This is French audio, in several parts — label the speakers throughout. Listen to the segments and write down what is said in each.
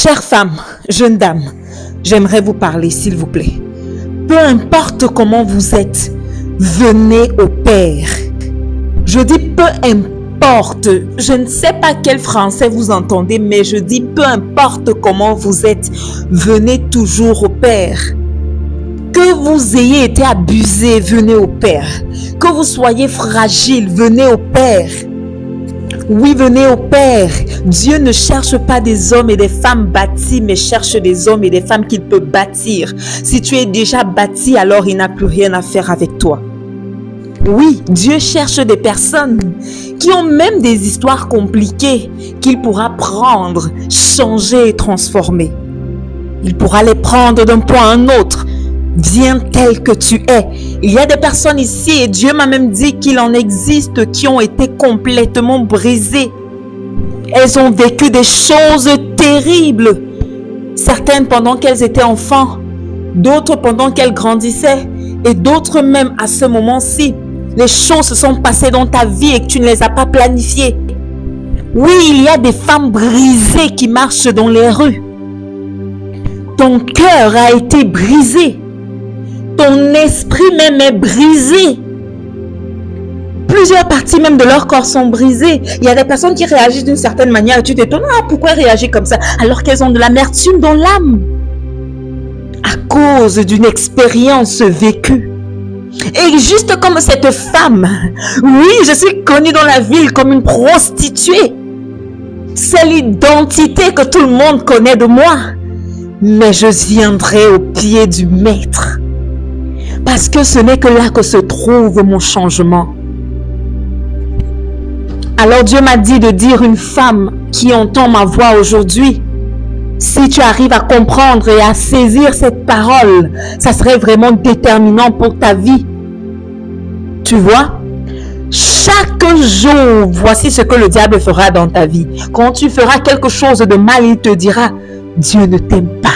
Speaker 1: Chère femme, jeune dame, j'aimerais vous parler, s'il vous plaît. Peu importe comment vous êtes, venez au Père. Je dis peu importe, je ne sais pas quel français vous entendez, mais je dis peu importe comment vous êtes, venez toujours au Père. Que vous ayez été abusé, venez au Père. Que vous soyez fragile, venez au Père. Oui, venez au Père. Dieu ne cherche pas des hommes et des femmes bâtis, mais cherche des hommes et des femmes qu'il peut bâtir. Si tu es déjà bâti, alors il n'a plus rien à faire avec toi. Oui, Dieu cherche des personnes qui ont même des histoires compliquées qu'il pourra prendre, changer et transformer. Il pourra les prendre d'un point à un autre. Viens tel que tu es. Il y a des personnes ici et Dieu m'a même dit qu'il en existe qui ont été complètement brisées. Elles ont vécu des choses terribles. Certaines pendant qu'elles étaient enfants, d'autres pendant qu'elles grandissaient et d'autres même à ce moment-ci. Les choses se sont passées dans ta vie et que tu ne les as pas planifiées. Oui, il y a des femmes brisées qui marchent dans les rues. Ton cœur a été brisé. Ton esprit même est brisé. Plusieurs parties même de leur corps sont brisées. Il y a des personnes qui réagissent d'une certaine manière et tu t'étonnes, pourquoi elles réagissent comme ça alors qu'elles ont de l'amertume dans l'âme à cause d'une expérience vécue. Et juste comme cette femme, oui, je suis connue dans la ville comme une prostituée. C'est l'identité que tout le monde connaît de moi. Mais je viendrai au pied du Maître. Parce que ce n'est que là que se trouve mon changement. Alors Dieu m'a dit de dire une femme qui entend ma voix aujourd'hui, si tu arrives à comprendre et à saisir cette parole, ça serait vraiment déterminant pour ta vie. Tu vois, chaque jour, voici ce que le diable fera dans ta vie. Quand tu feras quelque chose de mal, il te dira, Dieu ne t'aime pas.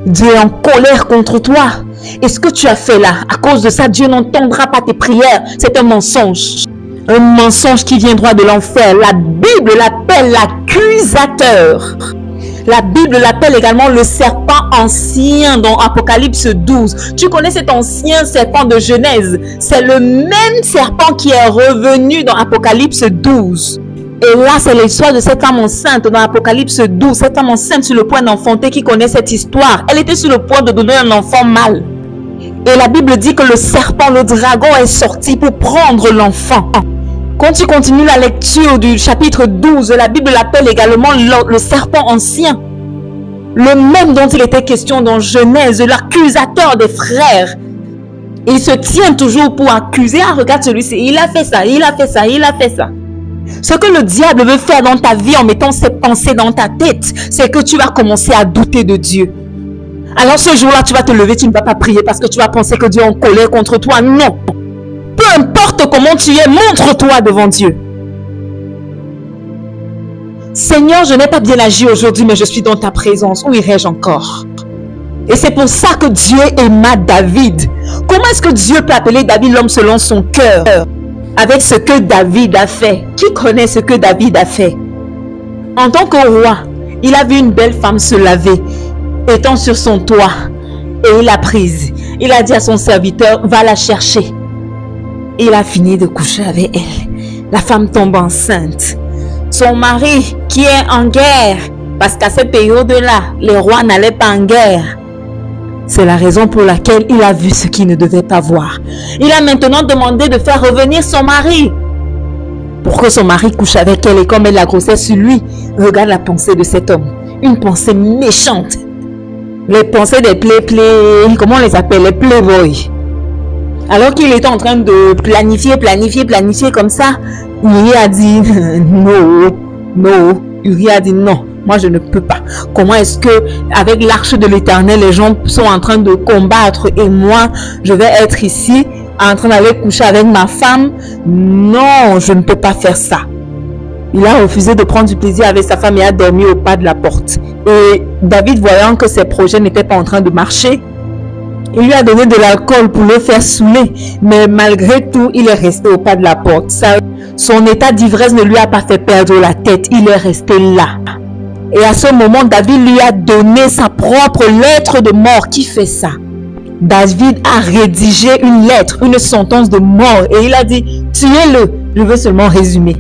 Speaker 1: Dieu est en colère contre toi. Et ce que tu as fait là, à cause de ça, Dieu n'entendra pas tes prières. C'est un mensonge. Un mensonge qui vient droit de l'enfer. La Bible l'appelle l'accusateur. La Bible l'appelle également le serpent ancien dans Apocalypse 12. Tu connais cet ancien serpent de Genèse. C'est le même serpent qui est revenu dans Apocalypse 12. Et là, c'est l'histoire de cette femme enceinte dans Apocalypse 12. Cette femme enceinte sur le point d'enfanter qui connaît cette histoire. Elle était sur le point de donner un enfant mâle. Et la Bible dit que le serpent, le dragon est sorti pour prendre l'enfant. Quand tu continues la lecture du chapitre 12, la Bible l'appelle également le serpent ancien. Le même dont il était question dans Genèse, l'accusateur des frères. Il se tient toujours pour accuser. Ah, regarde celui-ci, il a fait ça, il a fait ça, il a fait ça. Ce que le diable veut faire dans ta vie en mettant ses pensées dans ta tête, c'est que tu vas commencer à douter de Dieu. Alors ce jour-là, tu vas te lever, tu ne vas pas prier parce que tu vas penser que Dieu est en colère contre toi. Non. Peu importe comment tu es, montre-toi devant Dieu. Seigneur, je n'ai pas bien agi aujourd'hui, mais je suis dans ta présence. Où irai-je encore? Et c'est pour ça que Dieu aima David. Comment est-ce que Dieu peut appeler David l'homme selon son cœur? Avec ce que David a fait. Qui connaît ce que David a fait? En tant que roi, il a vu une belle femme se laver, étant sur son toit, et il l'a prise. Il a dit à son serviteur, va la chercher. Il a fini de coucher avec elle. La femme tombe enceinte. Son mari, qui est en guerre, parce qu'à cette période-là, les rois n'allaient pas en guerre. C'est la raison pour laquelle il a vu ce qu'il ne devait pas voir. Il a maintenant demandé de faire revenir son mari. Pour que son mari couche avec elle et comme elle la grossesse sur lui. Regarde la pensée de cet homme. Une pensée méchante. Les pensées des comment on les appelle? Les playboys. Alors qu'il était en train de planifier comme ça, Uri a dit non. Uri a dit non. Moi, je ne peux pas. Comment est-ce que, avec l'arche de l'Éternel, les gens sont en train de combattre et moi, je vais être ici, en train d'aller coucher avec ma femme? Non, je ne peux pas faire ça. Il a refusé de prendre du plaisir avec sa femme et a dormi au pas de la porte. Et David, voyant que ses projets n'étaient pas en train de marcher, il lui a donné de l'alcool pour le faire saouler. Mais malgré tout, il est resté au pas de la porte. Son état d'ivresse ne lui a pas fait perdre la tête. Il est resté là. Et à ce moment, David lui a donné sa propre lettre de mort. Qui fait ça? David a rédigé une lettre, une sentence de mort. Et il a dit, tuez-le. Je veux seulement résumer.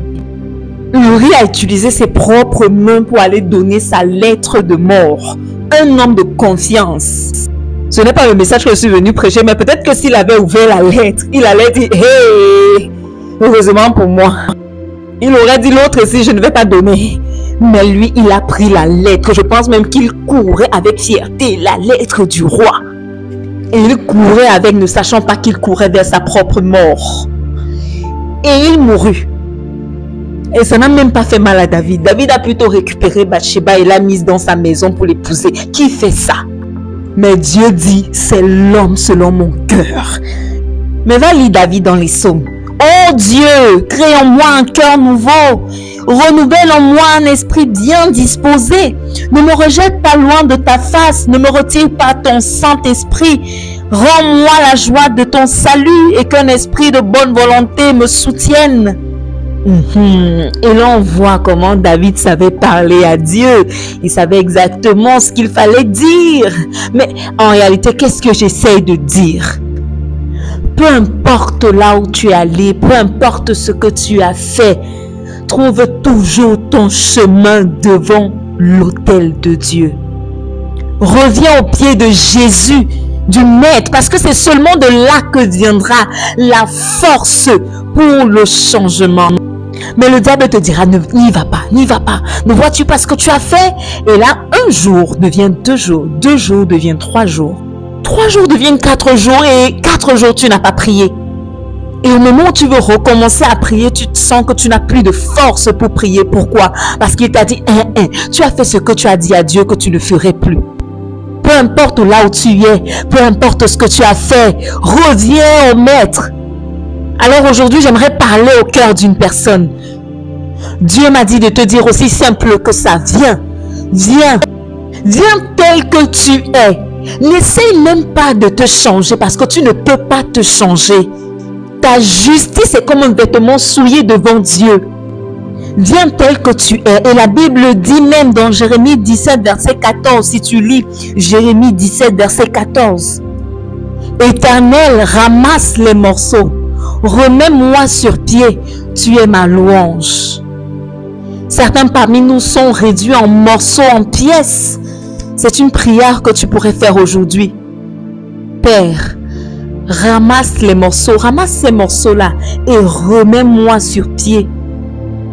Speaker 1: Uri a utilisé ses propres mains pour aller donner sa lettre de mort. Un homme de confiance. Ce n'est pas le message que je suis venu prêcher, mais peut-être que s'il avait ouvert la lettre, il allait dire, hey, heureusement pour moi. Il aurait dit l'autre si je ne vais pas donner. Mais lui, il a pris la lettre. Je pense même qu'il courait avec fierté, la lettre du roi. Et il courait avec, ne sachant pas qu'il courait vers sa propre mort. Et il mourut. Et ça n'a même pas fait mal à David. David a plutôt récupéré Bathsheba et l'a mise dans sa maison pour l'épouser. Qui fait ça? Mais Dieu dit, c'est l'homme selon mon cœur. Mais va lire David dans les psaumes. Oh Dieu, crée en moi un cœur nouveau. Renouvelle en moi un esprit bien disposé. Ne me rejette pas loin de ta face. Ne me retire pas ton Saint-Esprit. Rends-moi la joie de ton salut et qu'un esprit de bonne volonté me soutienne. Et là on voit comment David savait parler à Dieu. Il savait exactement ce qu'il fallait dire. Mais en réalité, qu'est-ce que j'essaye de dire? Peu importe là où tu es allé, peu importe ce que tu as fait, trouve toujours ton chemin devant l'autel de Dieu. Reviens au pied de Jésus, du Maître, parce que c'est seulement de là que viendra la force pour le changement. Mais le diable te dira, n'y va pas, n'y va pas. Ne vois-tu pas ce que tu as fait? Et là, un jour devient 2 jours, 2 jours devient 3 jours. 3 jours deviennent 4 jours et 4 jours tu n'as pas prié. Et au moment où tu veux recommencer à prier, tu te sens que tu n'as plus de force pour prier. Pourquoi? Parce qu'il t'a dit, tu as fait ce que tu as dit à Dieu que tu ne ferais plus. Peu importe là où tu es, peu importe ce que tu as fait, reviens au Maître. Alors aujourd'hui, j'aimerais parler au cœur d'une personne. Dieu m'a dit de te dire aussi simple que ça. Viens, viens, viens tel que tu es. N'essaye même pas de te changer parce que tu ne peux pas te changer. Ta justice est comme un vêtement souillé devant Dieu. Viens tel que tu es. Et la Bible dit même dans Jérémie 17, verset 14, si tu lis Jérémie 17, verset 14. Éternel, ramasse les morceaux. Remets-moi sur pied. Tu es ma louange. Certains parmi nous sont réduits en morceaux, en pièces. C'est une prière que tu pourrais faire aujourd'hui. Père, ramasse les morceaux, ramasse ces morceaux-là et remets-moi sur pied.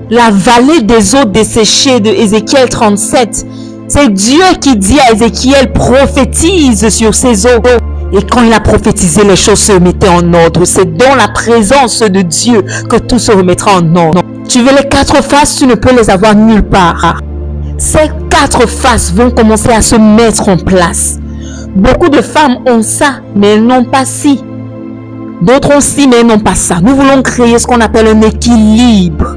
Speaker 1: La vallée des eaux desséchées de Ézéchiel 37, c'est Dieu qui dit à Ézéchiel, prophétise sur ces eaux. Et quand il a prophétisé, les choses se mettaient en ordre. C'est dans la présence de Dieu que tout se remettra en ordre. Tu veux les 4 faces, tu ne peux les avoir nulle part. Ces 4 faces vont commencer à se mettre en place. Beaucoup de femmes ont ça, mais elles n'ont pas ci. D'autres ont ci, mais elles n'ont pas ça. Nous voulons créer ce qu'on appelle un équilibre.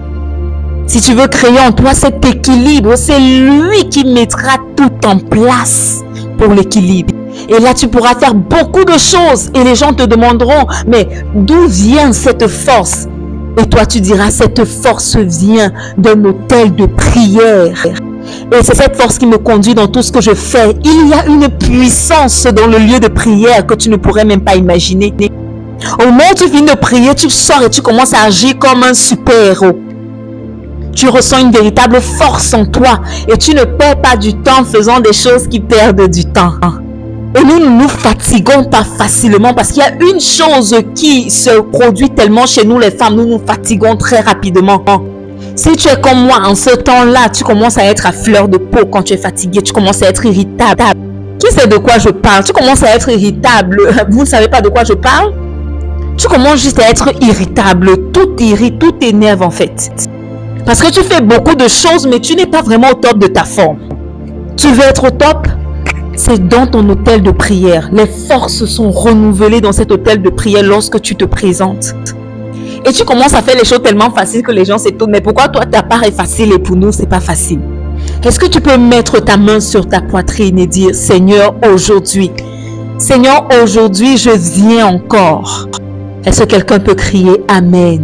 Speaker 1: Si tu veux créer en toi cet équilibre, c'est lui qui mettra tout en place pour l'équilibre. Et là, tu pourras faire beaucoup de choses. Et les gens te demanderont, mais d'où vient cette force? Et toi, tu diras, cette force vient d'un autel de prière. Et c'est cette force qui me conduit dans tout ce que je fais. Il y a une puissance dans le lieu de prière que tu ne pourrais même pas imaginer. Au moment où tu finis de prier, tu sors et tu commences à agir comme un super-héros. Tu ressens une véritable force en toi et tu ne perds pas du temps faisant des choses qui perdent du temps. Et nous ne nous fatiguons pas facilement parce qu'il y a une chose qui se produit tellement chez nous les femmes, nous nous fatiguons très rapidement. Si tu es comme moi en ce temps-là, tu commences à être à fleur de peau quand tu es fatigué, tu commences à être irritable. Qui sait de quoi je parle? Tu commences à être irritable. Vous ne savez pas de quoi je parle? Tu commences juste à être irritable. Tout irrite, tout t'énerve en fait. Parce que tu fais beaucoup de choses, mais tu n'es pas vraiment au top de ta forme. Tu veux être au top? C'est dans ton autel de prière. Les forces sont renouvelées dans cet autel de prière lorsque tu te présentes. Et tu commences à faire les choses tellement faciles que les gens s'étonnent. Mais pourquoi toi, ta part est facile et pour nous, c'est pas facile? Est-ce que tu peux mettre ta main sur ta poitrine et dire, Seigneur, aujourd'hui, je viens encore. Est-ce que quelqu'un peut crier Amen?